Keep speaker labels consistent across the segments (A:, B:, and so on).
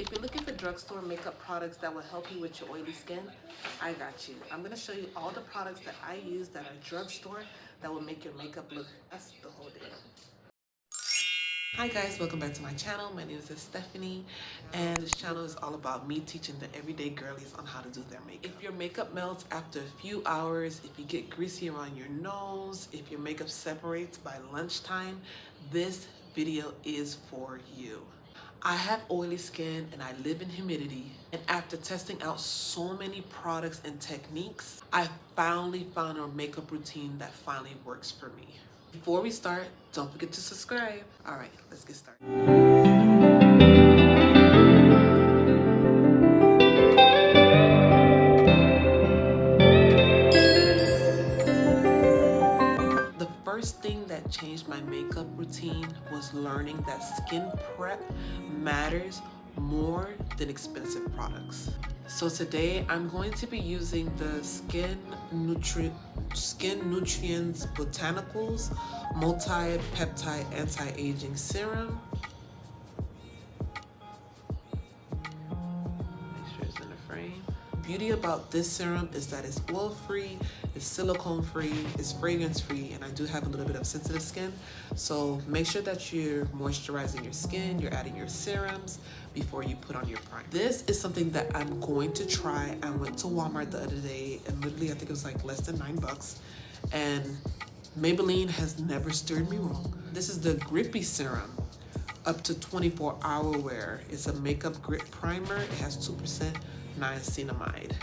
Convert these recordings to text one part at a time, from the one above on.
A: If you're looking for drugstore makeup products that will help you with your oily skin, I got you. I'm gonna show you all the products that I use that are drugstore that will make your makeup look, that's the whole day. Hi guys, welcome back to my channel. My name is Stephanie, and this channel is all about me teaching the everyday girlies on how to do their makeup. If your makeup melts after a few hours, if you get greasy around your nose, if your makeup separates by lunchtime, this video is for you. I have oily skin and I live in humidity, and after testing out so many products and techniques, I finally found a makeup routine that finally works for me. Before we start, don't forget to subscribe. All right, let's get started. The first thing that changed my makeup routine was learning that skin prep matters more than expensive products. So today I'm going to be using the Skin Nutrients Botanicals Multi-Peptide Anti-Aging Serum. Make sure it's in the frame. The beauty about this serum is that it's oil-free, it's silicone-free, it's fragrance-free, and I do have a little bit of sensitive skin. So make sure that you're moisturizing your skin, you're adding your serums before you put on your primer. This is something that I'm going to try. I went to Walmart the other day and literally I think it was like less than $9, and Maybelline has never steered me wrong. This is the Grippy Serum, up to 24-hour wear. It's a makeup grip primer. It has 2% niacinamide.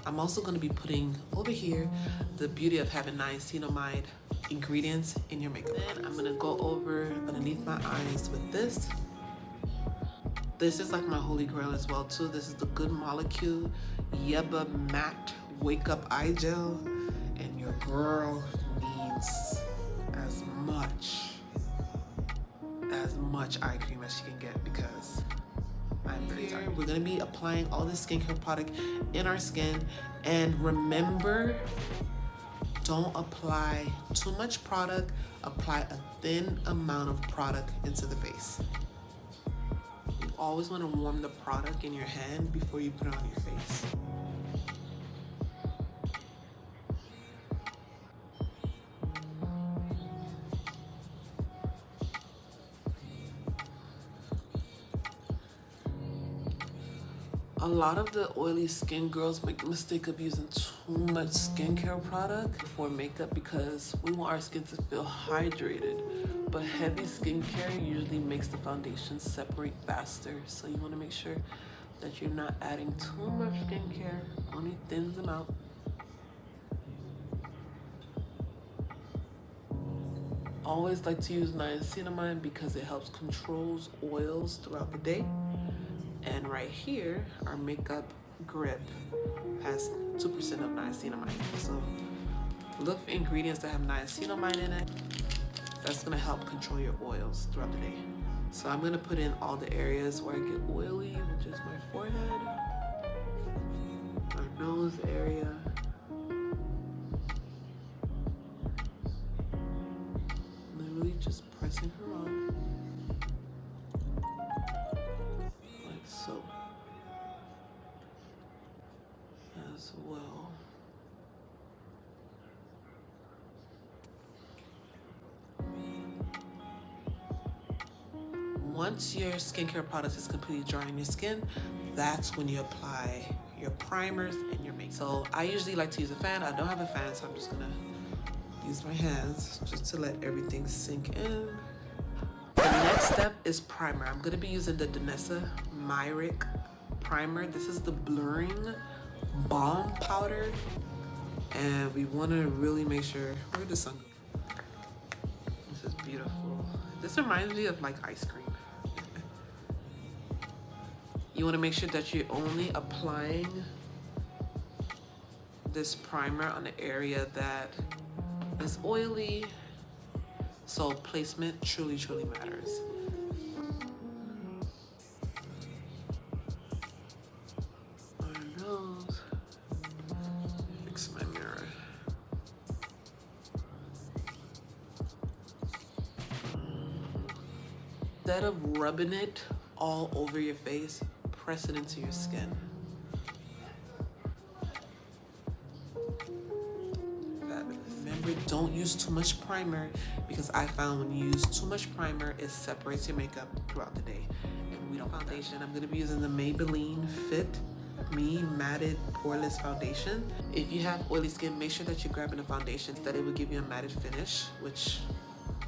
A: I'm also going to be putting over here the beauty of having niacinamide ingredients in your makeup. Then I'm going to go over underneath my eyes with this. This is like my holy grail as well too. This is the Good Molecule Yeba Matte Wake Up Eye Gel, and your girl needs as much eye cream as she can get because I'm pretty tired. We're gonna be applying all this skincare product in our skin, and remember, don't apply too much product. Apply a thin amount of product into the face. You always want to warm the product in your hand before you put it on your face. A lot of the oily skin girls make the mistake of using too much skincare product before makeup because we want our skin to feel hydrated. But heavy skincare usually makes the foundation separate faster. So you want to make sure that you're not adding too much skincare, only thins them out. Always like to use niacinamide because it helps controls oils throughout the day. And right here, our makeup grip has 2% of niacinamide. So look for ingredients that have niacinamide in it. That's gonna help control your oils throughout the day. So I'm gonna put in all the areas where I get oily, which is my forehead, my nose area, literally just pressing her on. So as well. Once your skincare product is completely dry on your skin, that's when you apply your primers and your makeup. So I usually like to use a fan. I don't have a fan, so I'm just gonna use my hands just to let everything sink in. The next step is primer. I'm gonna be using the Danessa Myrick primer. This is the blurring balm powder, and we want to really make sure where the sun goes. This is beautiful. This reminds me of like ice cream. You want to make sure that you're only applying this primer on the area that is oily. So placement truly matters. Fix my mirror. Instead of rubbing it all over your face, press it into your skin. Fabulous. Remember, don't use too much primer, because I found when you use too much primer, it separates your makeup throughout the day. And we don't foundation. I'm gonna be using the Maybelline Fit Me Matted Poreless Foundation. If you have oily skin, make sure that you're grabbing a foundation that it will give you a matted finish, which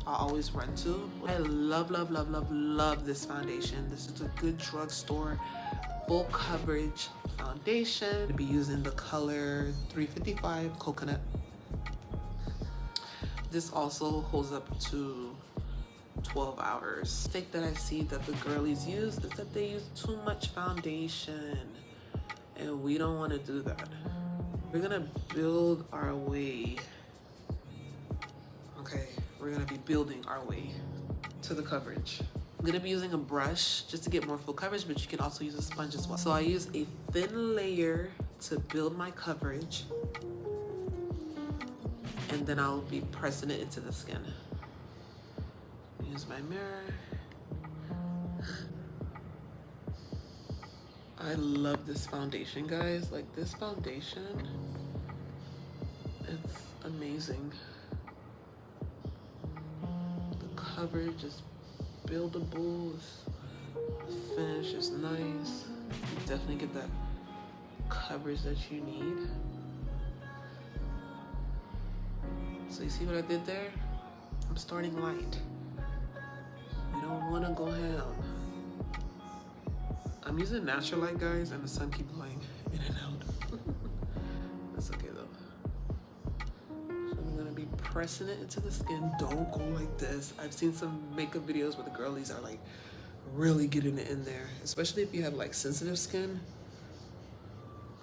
A: I always run to. I love, love, love, love, love this foundation. This is a good drugstore, full coverage foundation. I'll be using the color 355 Coconut. This also holds up to 12 hours. The mistake that I see that the girlies use is that they use too much foundation, and we don't want to do that. We're gonna build our way. Okay, we're gonna be building our way to the coverage. I'm gonna be using a brush just to get more full coverage, but you can also use a sponge as well. So I use a thin layer to build my coverage, and then I'll be pressing it into the skin. Use my mirror. I love this foundation, guys. Like, this foundation, it's amazing. The coverage is buildable, the finish is nice. You definitely get that coverage that you need. So you see what I did there? I'm starting light. You don't want to go ham. I'm using natural light, guys, and the sun keeps going in and out. That's okay though. So I'm gonna be pressing it into the skin. Don't go like this. I've seen some makeup videos where the girlies are like really getting it in there, especially if you have like sensitive skin.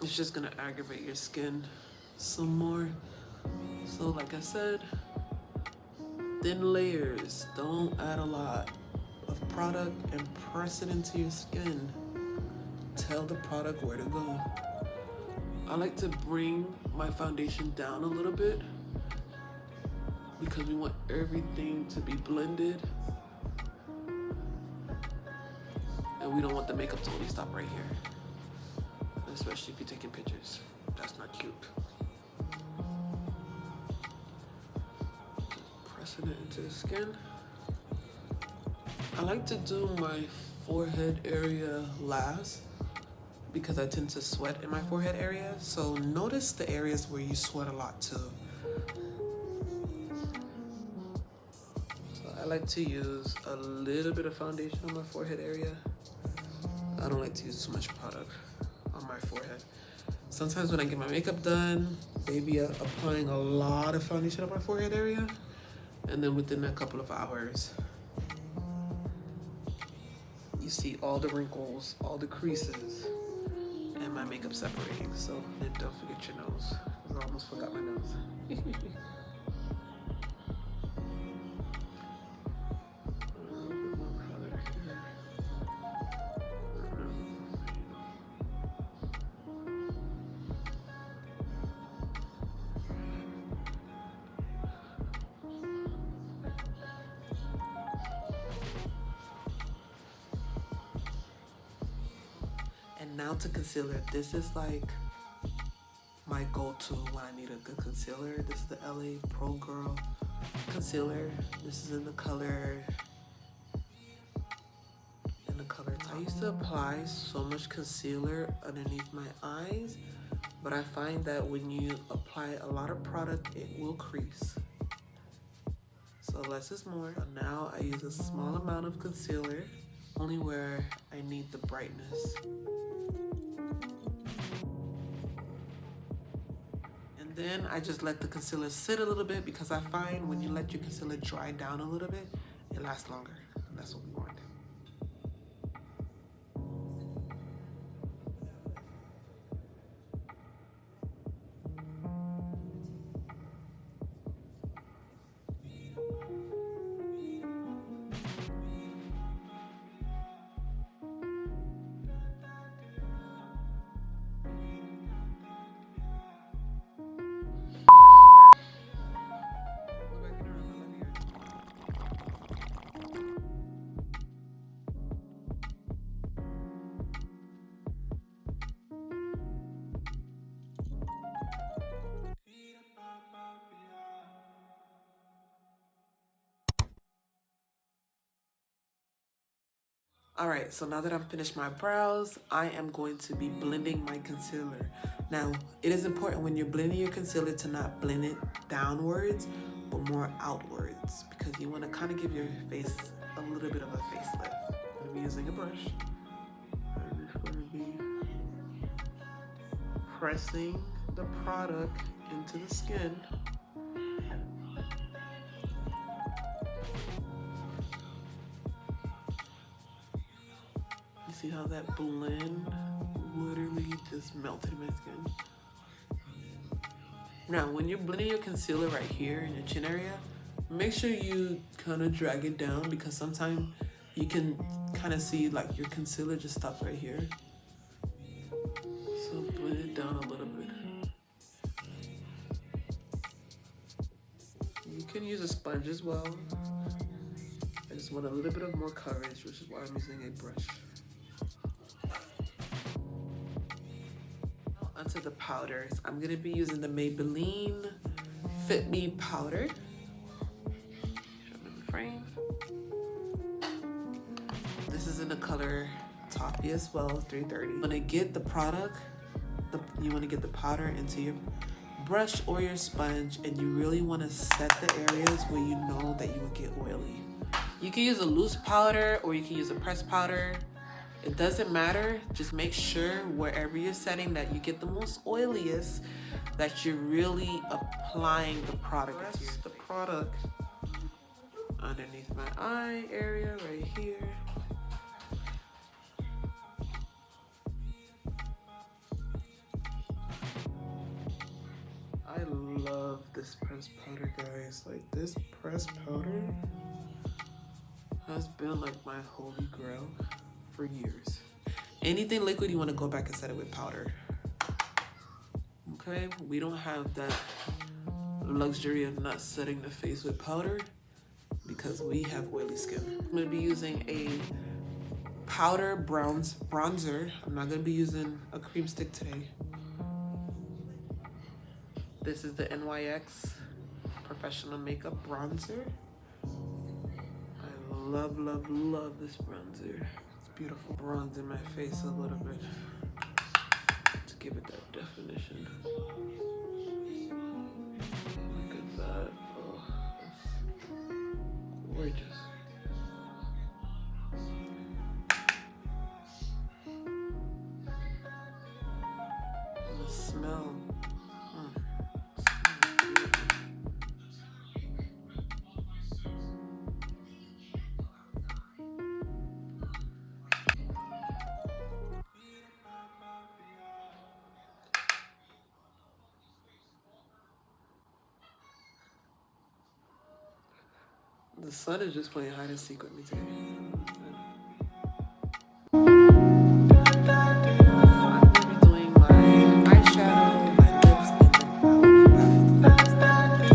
A: It's just gonna aggravate your skin some more. So like I said, thin layers. Don't add a lot of product and press it into your skin. Tell the product where to go. I like to bring my foundation down a little bit because we want everything to be blended, and we don't want the makeup to only stop right here, especially if you're taking pictures. That's not cute. Just pressing it into the skin. I like to do my forehead area last because I tend to sweat in my forehead area. So notice the areas where you sweat a lot too. So I like to use a little bit of foundation on my forehead area. I don't like to use too much product on my forehead. Sometimes when I get my makeup done, they be applying a lot of foundation on my forehead area, and then within a couple of hours, you see all the wrinkles, all the creases, and my makeup separating. So then don't forget your nose. I almost forgot my nose. And now to concealer. This is like my go-to when I need a good concealer. This is the LA Pro Girl concealer. This is in the color I used to apply so much concealer underneath my eyes, but I find that when you apply a lot of product, it will crease. So less is more. So now I use a small amount of concealer, only where I need the brightness. And then I just let the concealer sit a little bit, because I find when you let your concealer dry down a little bit, it lasts longer. And that's what we want. All right, so now that I'm finished my brows, I am going to be blending my concealer. Now, it is important when you're blending your concealer to not blend it downwards, but more outwards, because you want to kind of give your face a little bit of a facelift. I'm gonna be using a brush. I'm just gonna be pressing the product into the skin. You see how that blend literally just melted my skin? Now, when you're blending your concealer right here in your chin area, make sure you kind of drag it down, because sometimes you can kind of see like your concealer just stops right here. So blend it down a little bit. You can use a sponge as well. I just want a little bit of more coverage, which is why I'm using a brush. Onto the powders. I'm gonna be using the Maybelline Fit Me powder. Show them in the frame. This is in the color Toffee as well, 330. When I get the product, you want to get the powder into your brush or your sponge, and you really want to set the areas where you know that you will get oily. You can use a loose powder or you can use a pressed powder. It doesn't matter. Just make sure wherever you're setting that you get the most oiliest, that you're really applying the product. Press the product underneath my eye area right here. I love this pressed powder, guys. Like, this pressed powder has been like my holy grail for years. Anything liquid, you want to go back and set it with powder. Okay, we don't have that luxury of not setting the face with powder because we have oily skin. I'm going to be using a powder bronzer. I'm not going to be using a cream stick today. This is the NYX Professional Makeup Bronzer. I love, love, love this bronzer. It's beautiful. Bronzing my face a little bit to give it that definition. Look at that. Oh, that's gorgeous. And the smell. The sun is just playing hide and seek with me today. I'm gonna be doing my eyeshadow, my lips, and then I'll be back with the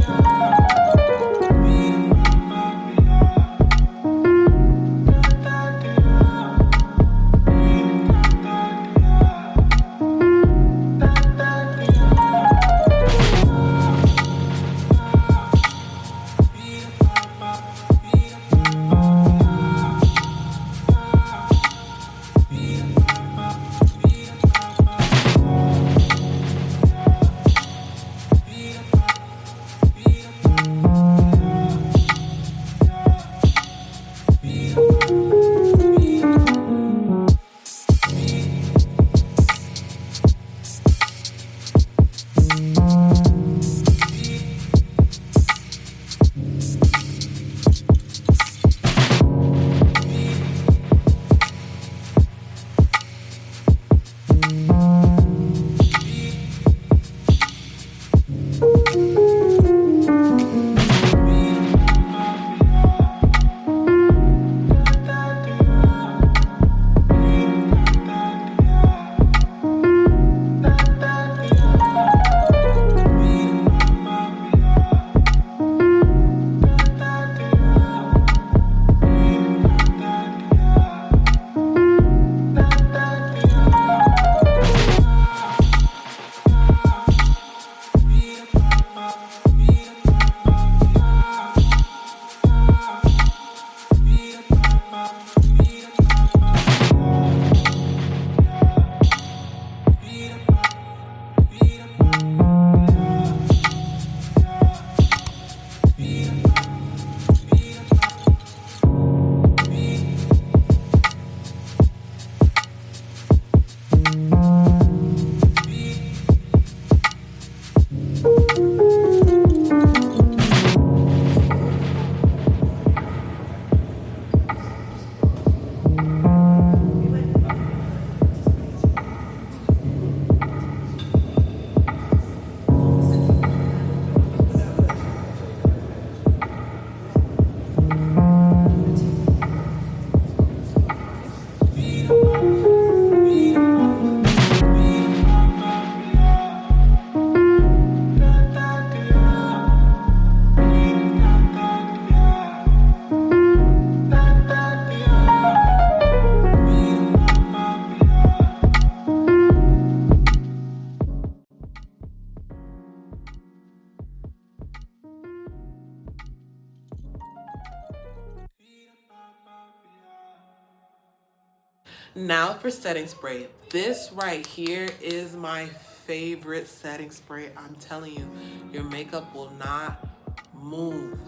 A: Now for setting spray. This right here is my favorite setting spray. I'm telling you, your makeup will not move.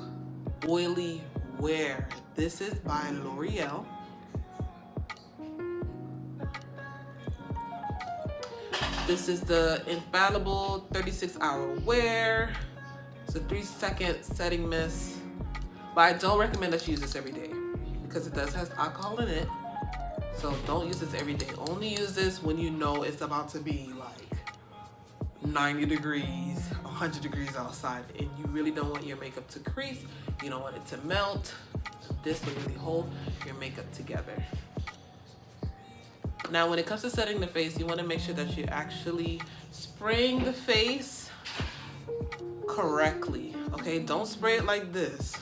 A: Oily Wear. This is by L'Oreal. This is the infallible 36-hour wear. It's a 3-second setting mist. But I don't recommend that you use this every day because it does have alcohol in it. So don't use this every day. Only use this when you know it's about to be like 90 degrees, 100 degrees outside, and you really don't want your makeup to crease. You don't want it to melt. This will really hold your makeup together. Now, when it comes to setting the face, you want to make sure that you're actually spraying the face correctly. Okay, don't spray it like this.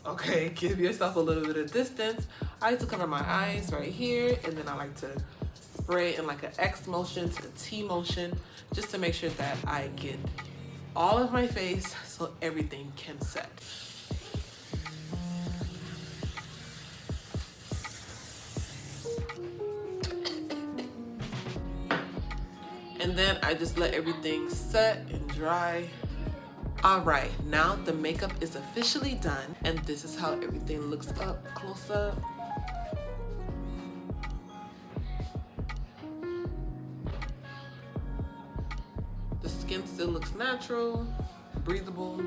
A: Okay, give yourself a little bit of distance. I like to cover my eyes right here, and then I like to spray in like an X motion to the T motion, just to make sure that I get all of my face so everything can set. And then I just let everything set and dry. All right, now the makeup is officially done, and this is how everything looks up close up. The skin still looks natural, breathable,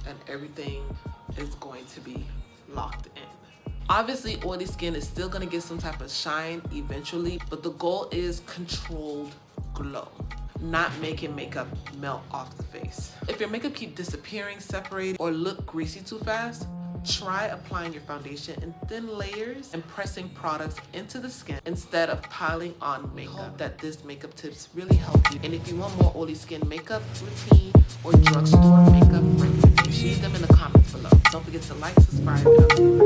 A: and everything is going to be locked in. Obviously, oily skin is still gonna get some type of shine eventually, but the goal is controlled glow, not making makeup melt off the face. If your makeup keep disappearing, separating, or look greasy too fast, try applying your foundation in thin layers and pressing products into the skin instead of piling on makeup. Hope that this makeup tips really help you. And if you want more oily skin makeup routine or drugstore makeup recommendations, leave them in the comments below. Don't forget to like, subscribe, and I'll see you